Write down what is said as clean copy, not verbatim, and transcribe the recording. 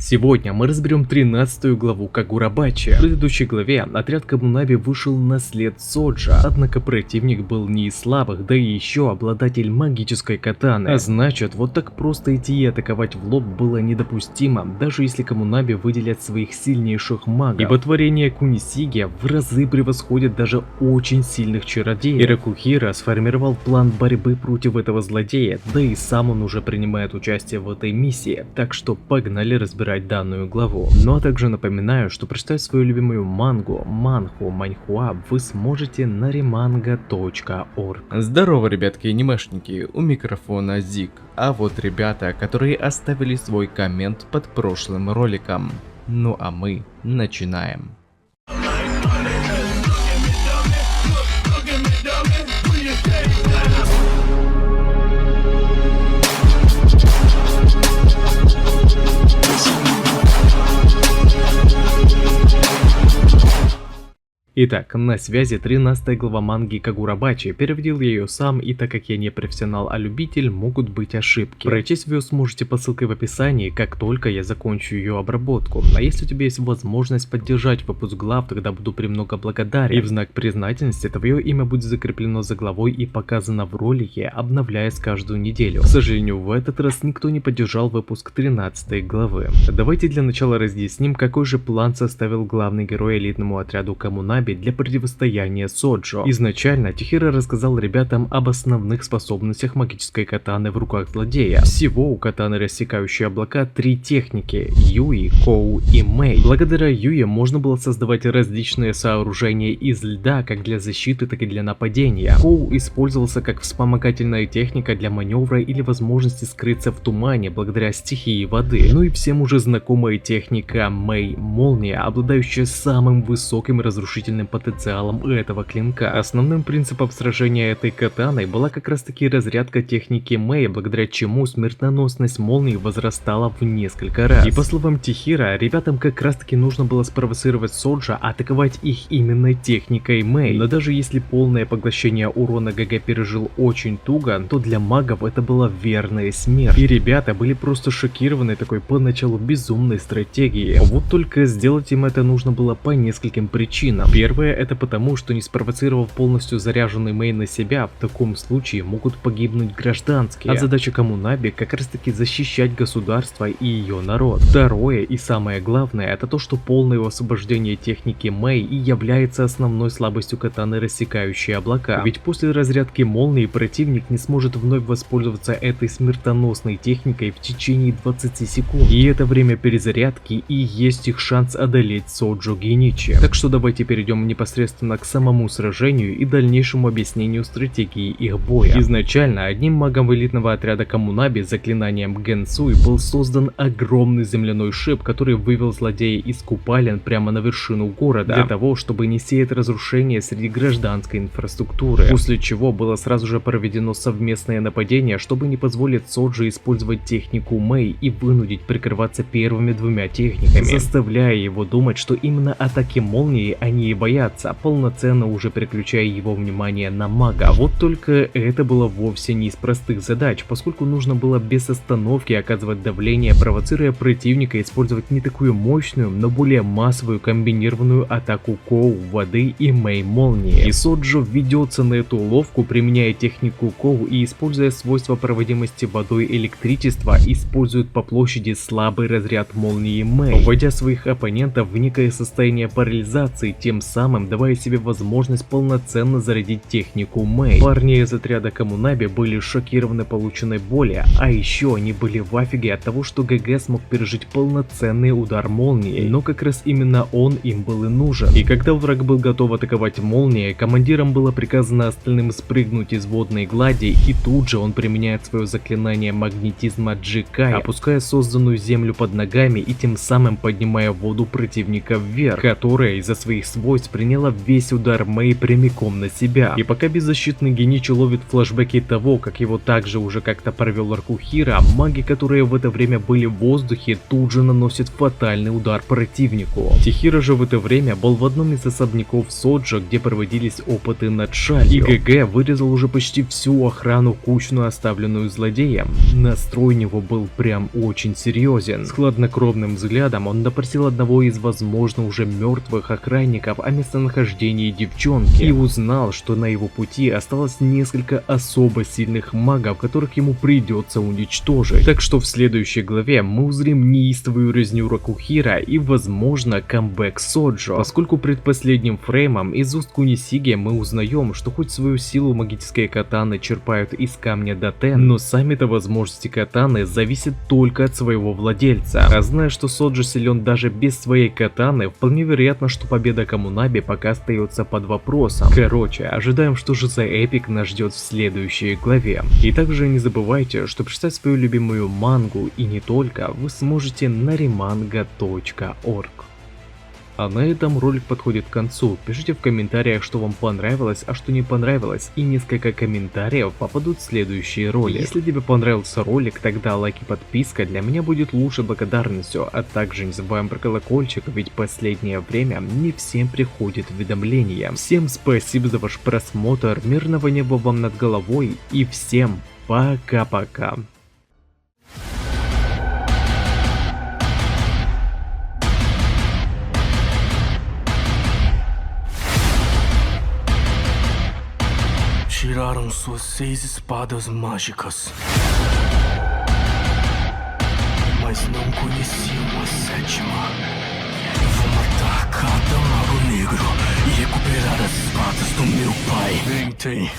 Сегодня мы разберем 13-ю главу Кагурабачи. В предыдущей главе отряд Камунаби вышел на след Соджа, однако противник был не из слабых, да и еще обладатель магической катаны. А значит, вот так просто идти и атаковать в лоб было недопустимо, даже если Камунаби выделят своих сильнейших магов. Ибо творение Кунисиги в разы превосходит даже очень сильных чародеев. Иракухира сформировал план борьбы против этого злодея, да и сам он уже принимает участие в этой миссии, так что погнали разбирать данную главу. Ну а также напоминаю, что прочитать свою любимую манху Маньхуа вы сможете на remanga.org. Здорово, ребятки анимешники, у микрофона Зик. А вот ребята, которые оставили свой коммент под прошлым роликом. Ну а мы начинаем. Итак, на связи 13 глава манги Кагурабачи. Переводил я ее сам, и так как я не профессионал, а любитель, могут быть ошибки. Прочесть ее сможете по ссылке в описании, как только я закончу ее обработку. А если у тебя есть возможность поддержать выпуск глав, тогда буду премного благодарен. И в знак признательности твое имя будет закреплено за главой и показано в ролике, обновляясь каждую неделю. К сожалению, в этот раз никто не поддержал выпуск 13 главы. Давайте для начала разъясним, какой же план составил главный герой элитному отряду Камунаби для противостояния Соджо. Изначально Тихира рассказал ребятам об основных способностях магической катаны в руках злодея. Всего у катаны, рассекающей облака, 3 техники: Юи, Коу и Мэй. Благодаря Юи можно было создавать различные сооружения из льда как для защиты, так и для нападения. Коу использовался как вспомогательная техника для маневра или возможности скрыться в тумане благодаря стихии воды. Ну и всем уже знакомая техника Мэй Молния, обладающая самым высоким разрушительным потенциалом этого клинка. Основным принципом сражения этой катаной была как раз таки разрядка техники Мэй, благодаря чему смертоносность молнии возрастала в несколько раз. И по словам Тихира, ребятам как раз таки нужно было спровоцировать Соджа атаковать их именно техникой Мэй. Но даже если полное поглощение урона ГГ пережил очень туго, то для магов это была верная смерть. И ребята были просто шокированы такой поначалу безумной стратегией. Вот только сделать им это нужно было по нескольким причинам. Первое, это потому, что не спровоцировав полностью заряженный Мэй на себя, в таком случае могут погибнуть гражданские. А задача Камунаби как раз таки защищать государство и ее народ. Второе и самое главное, это то, что полное освобождение техники Мэй и является основной слабостью катаны, рассекающей облака. Ведь после разрядки молнии противник не сможет вновь воспользоваться этой смертоносной техникой в течение 20 секунд. И это время перезарядки и есть их шанс одолеть Соджо Геничи. Так что давайте перейдем непосредственно к самому сражению и дальнейшему объяснению стратегии их боя. Изначально одним магом элитного отряда Камунаби с заклинанием Генсуй был создан огромный земляной шип, который вывел злодея из купалин прямо на вершину города, для того, чтобы не сеять разрушение среди гражданской инфраструктуры. После чего было сразу же проведено совместное нападение, чтобы не позволить Соджи использовать технику Мэй и вынудить прикрываться первыми 2 техниками, заставляя его думать, что именно атаки молнии они и боятся, полноценно уже переключая его внимание на мага. Вот только это было вовсе не из простых задач, поскольку нужно было без остановки оказывать давление, провоцируя противника использовать не такую мощную, но более массовую комбинированную атаку Коу, воды и Мэй молнии. И Соджо ведется на эту уловку, применяя технику Коу и используя свойства проводимости водой электричества, использует по площади слабый разряд молнии Мэй, вводя своих оппонентов в некое состояние парализации, тем самым давая себе возможность полноценно зарядить технику Мэй. Парни из отряда Камунаби были шокированы полученной боли, а еще они были в афиге от того, что ГГ смог пережить полноценный удар молнии, но как раз именно он им был и нужен. И когда враг был готов атаковать молнией, командирам было приказано остальным спрыгнуть из водной глади, и тут же он применяет свое заклинание магнетизма Джикай, опуская созданную землю под ногами и тем самым поднимая воду противника вверх, которая из-за своих свойств началось, приняла весь удар Мэй прямиком на себя. И пока беззащитный Геничи ловит флешбеки того, как его также уже как-то провел Ракухира, маги, которые в это время были в воздухе, тут же наносят фатальный удар противнику. Тихира же в это время был в одном из особняков Соджа, где проводились опыты над шалью. И ГГ вырезал уже почти всю охрану кучную, оставленную злодеем. Настрой у него был прям очень серьезен. С хладнокровным взглядом он допросил одного из, возможно, уже мертвых охранников о местонахождении девчонки и узнал, что на его пути осталось несколько особо сильных магов, которых ему придется уничтожить. Так что в следующей главе мы узрим неистовую резню Ракухира и, возможно, камбэк Соджо, поскольку предпоследним фреймом из уст Кунисиги мы узнаем, что хоть свою силу магические катаны черпают из камня Датен, но сами-то возможности катаны зависят только от своего владельца. А зная, что Соджо силен даже без своей катаны, вполне вероятно, что победа Комунаби пока остается под вопросом. Короче, ожидаем, что же за эпик нас ждет в следующей главе. И также не забывайте, что прочитать свою любимую мангу и не только вы сможете на remanga.org. А на этом ролик подходит к концу. Пишите в комментариях, что вам понравилось, а что не понравилось, и несколько комментариев попадут в следующие ролики. Если тебе понравился ролик, тогда лайк и подписка для меня будет лучшей благодарностью, а также не забываем про колокольчик, ведь в последнее время не всем приходит уведомления. Всем спасибо за ваш просмотр, мирного неба вам над головой и всем пока-пока. Tiraram suas 6 espadas mágicas, mas não conheciam a 7ª. Eu vou matar cada mago negro e recuperar as espadas do meu pai. Tentem.